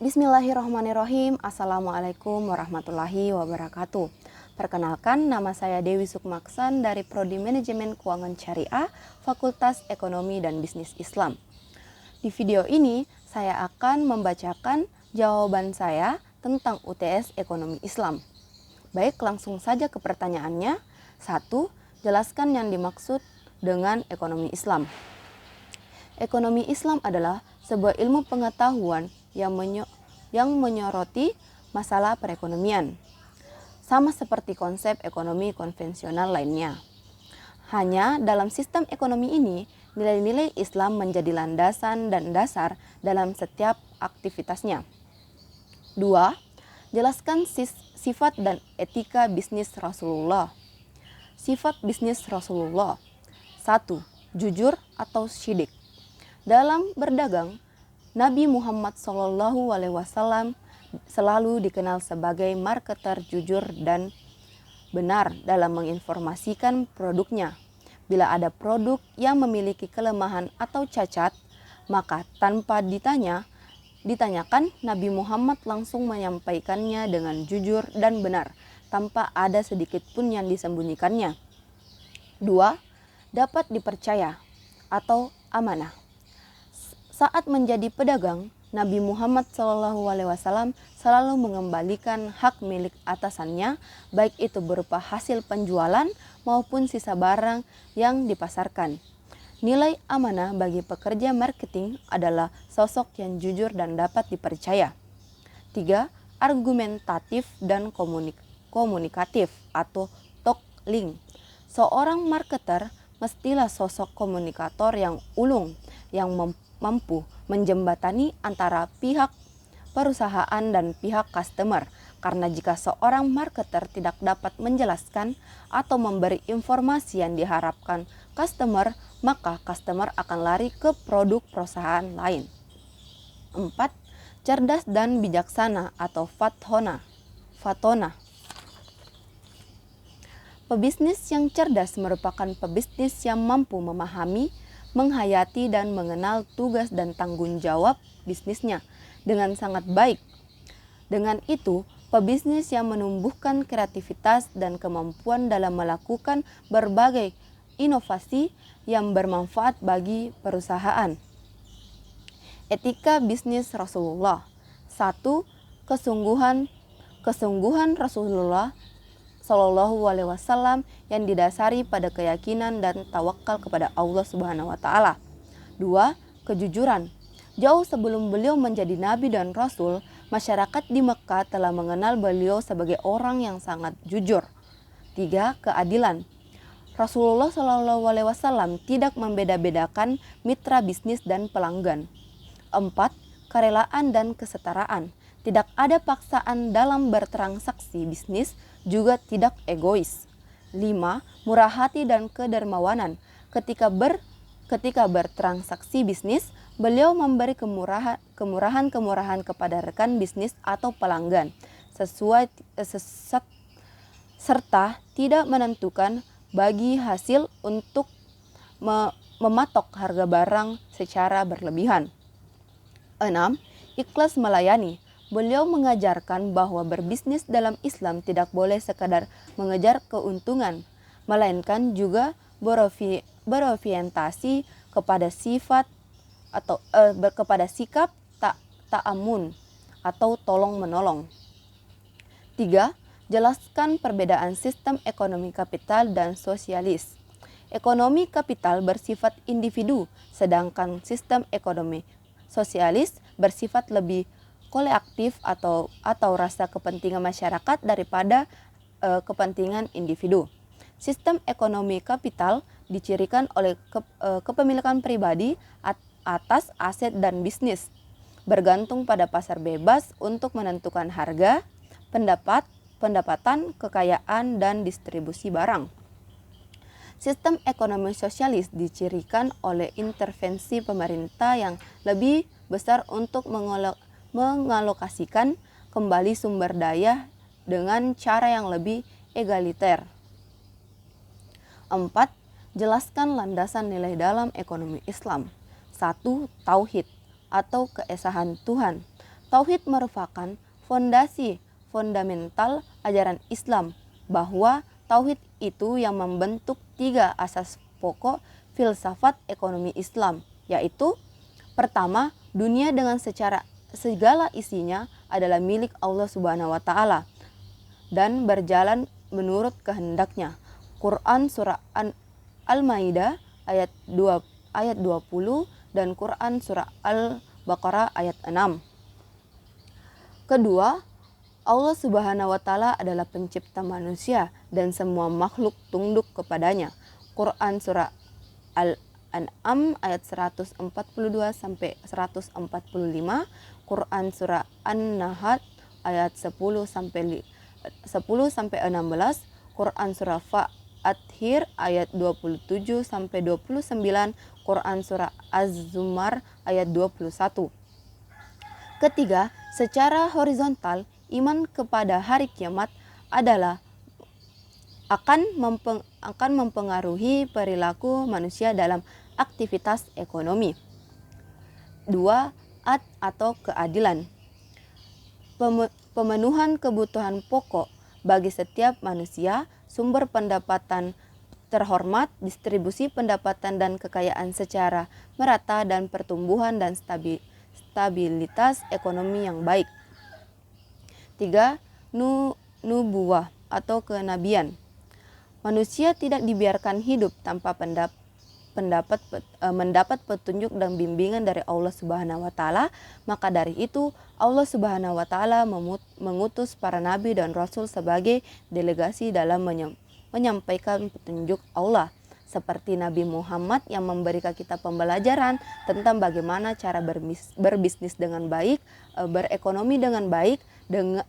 Bismillahirrahmanirrahim. Assalamualaikum warahmatullahi wabarakatuh. Perkenalkan, nama saya Dewi Sukmaksan dari Prodi Manajemen Keuangan Syariah, Fakultas Ekonomi dan Bisnis Islam. Di video ini, saya akan membacakan jawaban saya tentang UTS Ekonomi Islam. Baik, langsung saja ke pertanyaannya. 1. Jelaskan yang dimaksud dengan ekonomi Islam. Ekonomi Islam adalah sebuah ilmu pengetahuan yang menyoroti masalah perekonomian, sama seperti konsep ekonomi konvensional lainnya. Hanya dalam sistem ekonomi ini, nilai-nilai Islam menjadi landasan dan dasar dalam setiap aktivitasnya. 2. Jelaskan sifat dan etika bisnis Rasulullah. Sifat bisnis Rasulullah. 1. Jujur atau syidik. Dalam berdagang, Nabi Muhammad SAW selalu dikenal sebagai marketer jujur dan benar dalam menginformasikan produknya. Bila ada produk yang memiliki kelemahan atau cacat, maka tanpa ditanyakan, Nabi Muhammad langsung menyampaikannya dengan jujur dan benar, tanpa ada sedikit pun yang disembunyikannya. 2. Dapat dipercaya atau amanah. Saat menjadi pedagang, Nabi Muhammad SAW selalu mengembalikan hak milik atasannya, baik itu berupa hasil penjualan maupun sisa barang yang dipasarkan. Nilai amanah bagi pekerja marketing adalah sosok yang jujur dan dapat dipercaya. 3. Argumentatif dan komunikatif atau talk link. Seorang marketer mestilah sosok komunikator yang ulung, yang mampu menjembatani antara pihak perusahaan dan pihak customer. Karena jika seorang marketer tidak dapat menjelaskan atau memberi informasi yang diharapkan customer, maka customer akan lari ke produk perusahaan lain. 4. Cerdas dan bijaksana atau fatona. Pebisnis yang cerdas merupakan pebisnis yang mampu memahami, menghayati dan mengenal tugas dan tanggung jawab bisnisnya dengan sangat baik. Dengan itu, pebisnis yang menumbuhkan kreativitas dan kemampuan dalam melakukan berbagai inovasi yang bermanfaat bagi perusahaan. Etika bisnis Rasulullah. 1. Kesungguhan Rasulullah SAW yang didasari pada keyakinan dan tawakal kepada Allah Subhanahu wa taala. 2. Kejujuran. Jauh sebelum beliau menjadi nabi dan rasul, masyarakat di Mekah telah mengenal beliau sebagai orang yang sangat jujur. 3. Keadilan. Rasulullah SAW tidak membeda-bedakan mitra bisnis dan pelanggan. 4. Kerelaan dan kesetaraan. Tidak ada paksaan dalam bertransaksi bisnis, juga tidak egois. 5. Murah hati dan kedermawanan. Ketika bertransaksi bisnis, beliau memberi kemurahan kepada rekan bisnis atau pelanggan, serta tidak menentukan bagi hasil untuk mematok harga barang secara berlebihan. 6. Ikhlas melayani. Beliau mengajarkan bahwa berbisnis dalam Islam tidak boleh sekadar mengejar keuntungan, melainkan juga berorientasi kepada kepada sikap ta'amun atau tolong menolong. 3. Jelaskan perbedaan sistem ekonomi kapital dan sosialis. Ekonomi kapital bersifat individu, sedangkan sistem ekonomi sosialis bersifat lebih kolektif atau rasa kepentingan masyarakat daripada kepentingan individu. Sistem ekonomi kapital dicirikan oleh kepemilikan pribadi atas aset dan bisnis, bergantung pada pasar bebas untuk menentukan harga, pendapatan, kekayaan, dan distribusi barang. Sistem ekonomi sosialis dicirikan oleh intervensi pemerintah yang lebih besar untuk mengalokasikan kembali sumber daya dengan cara yang lebih egaliter. 4. Jelaskan landasan nilai dalam ekonomi Islam. 1. Tauhid atau keesaan Tuhan. Tauhid merupakan fondasi fundamental ajaran Islam, bahwa tauhid itu yang membentuk 3 asas pokok filsafat ekonomi Islam, yaitu pertama, dunia dengan segala isinya adalah milik Allah Subhanahu wa taala dan berjalan menurut kehendaknya. Quran surah Al-Maidah ayat 20 dan Quran surah Al-Baqarah ayat 6. Kedua, Allah Subhanahu wa taala adalah pencipta manusia dan semua makhluk tunduk kepadanya. Quran surah Al-An'am ayat 142 sampai 145, Quran surah An-Nahl ayat 10 sampai 16, Quran surah Fathir ayat 27 sampai 29, Quran surah Az-Zumar ayat 21. Ketiga, secara horizontal, iman kepada hari kiamat adalah akan mempengaruhi perilaku manusia dalam aktivitas ekonomi. 2. Atau keadilan. Pemenuhan kebutuhan pokok bagi setiap manusia, sumber pendapatan terhormat, distribusi pendapatan dan kekayaan secara merata, dan pertumbuhan dan stabilitas ekonomi yang baik. 3. Nubuwah atau kenabian. Manusia tidak dibiarkan hidup tanpa mendapat petunjuk dan bimbingan dari Allah Subhanahu wa taala. Maka dari itu Allah Subhanahu wa taala mengutus para nabi dan rasul sebagai delegasi dalam menyampaikan petunjuk Allah, seperti Nabi Muhammad yang memberikan kita pembelajaran tentang bagaimana cara berbisnis dengan baik, berekonomi dengan baik,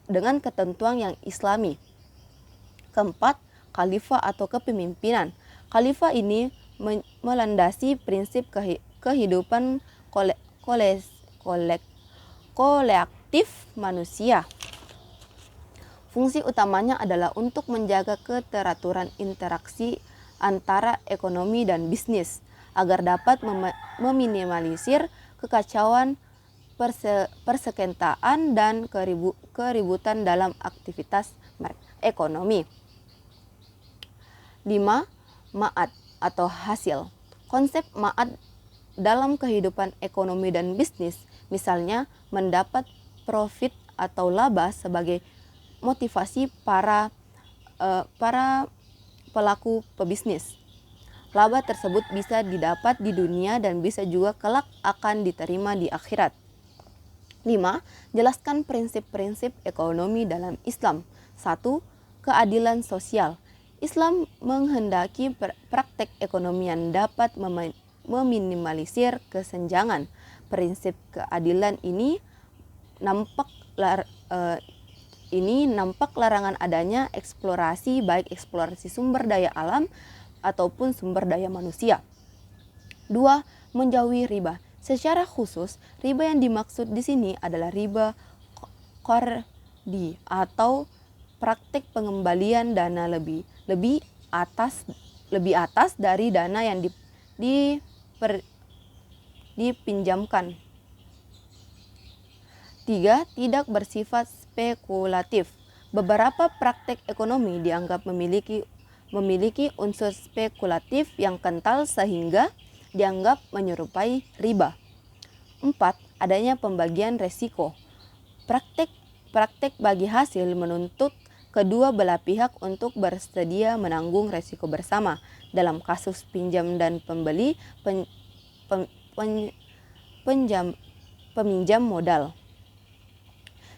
dengan ketentuan yang islami. Keempat, khalifah atau kepemimpinan. Khalifah ini melandasi prinsip kehidupan kolektif manusia. Fungsi utamanya adalah untuk menjaga keteraturan interaksi antara ekonomi dan bisnis, agar dapat meminimalisir kekacauan, persengketaan, dan keributan dalam aktivitas ekonomi. 5. Ma'ad atau hasil. Konsep ma'ad dalam kehidupan ekonomi dan bisnis, misalnya mendapat profit atau laba sebagai motivasi para pelaku pebisnis. Laba tersebut bisa didapat di dunia dan bisa juga kelak akan diterima di akhirat. 5. Jelaskan prinsip-prinsip ekonomi dalam Islam. 1. Keadilan sosial. Islam menghendaki praktek ekonomi yang dapat meminimalisir kesenjangan. Prinsip keadilan ini nampak larangan adanya eksplorasi, baik eksplorasi sumber daya alam ataupun sumber daya manusia. 2. Menjauhi riba. Secara khusus, riba yang dimaksud di sini adalah riba qardi atau praktik pengembalian dana lebih atas dari dana yang dipinjamkan. 3. Tidak bersifat spekulatif. Beberapa praktek ekonomi dianggap memiliki unsur spekulatif yang kental sehingga dianggap menyerupai riba. 4. Adanya pembagian resiko. Praktek bagi hasil menuntut kedua belah pihak untuk bersedia menanggung resiko bersama. Dalam kasus pinjam dan pembeli, peminjam modal,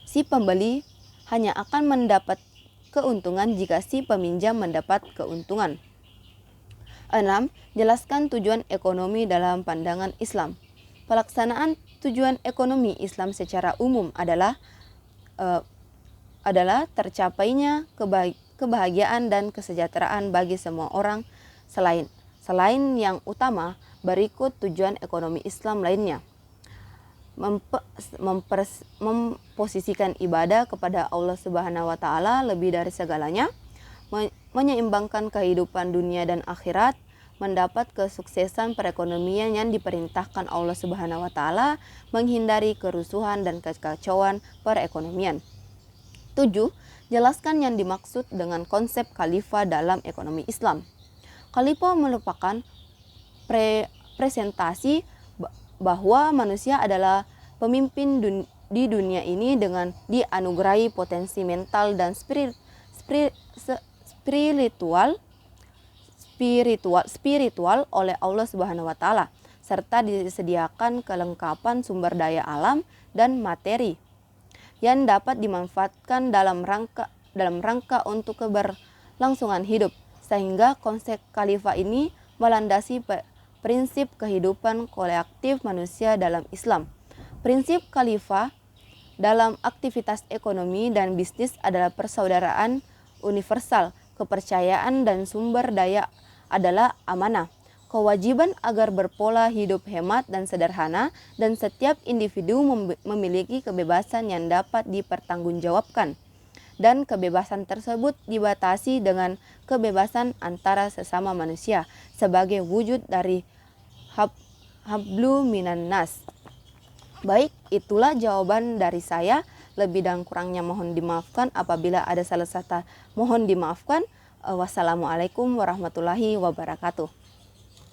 si pembeli hanya akan mendapat keuntungan jika si peminjam mendapat keuntungan. 6. Jelaskan tujuan ekonomi dalam pandangan Islam. Pelaksanaan tujuan ekonomi Islam secara umum adalah tercapainya kebahagiaan dan kesejahteraan bagi semua orang. Selain yang utama, berikut tujuan ekonomi Islam lainnya. Memposisikan ibadah kepada Allah Subhanahu wa taala lebih dari segalanya, menyeimbangkan kehidupan dunia dan akhirat, mendapat kesuksesan perekonomian yang diperintahkan Allah Subhanahu wa taala, menghindari kerusuhan dan kekacauan perekonomian. 7. Jelaskan yang dimaksud dengan konsep khalifah dalam ekonomi Islam. Khalifah merupakan presentasi bahwa manusia adalah pemimpin di dunia ini dengan dianugerahi potensi mental dan spiritual oleh Allah Subhanahu wa taala, serta disediakan kelengkapan sumber daya alam dan materi yang dapat dimanfaatkan dalam rangka untuk keberlangsungan hidup, sehingga konsep khalifah ini melandasi prinsip kehidupan kolektif manusia dalam Islam. Prinsip khalifah dalam aktivitas ekonomi dan bisnis adalah persaudaraan universal, kepercayaan dan sumber daya adalah amanah, kewajiban agar berpola hidup hemat dan sederhana, dan setiap individu memiliki kebebasan yang dapat dipertanggungjawabkan, dan kebebasan tersebut dibatasi dengan kebebasan antara sesama manusia sebagai wujud dari hablu minan nas. Baik, itulah jawaban dari saya. Lebih dan kurangnya mohon dimaafkan. Apabila ada salah kata mohon dimaafkan. Wassalamualaikum warahmatullahi wabarakatuh.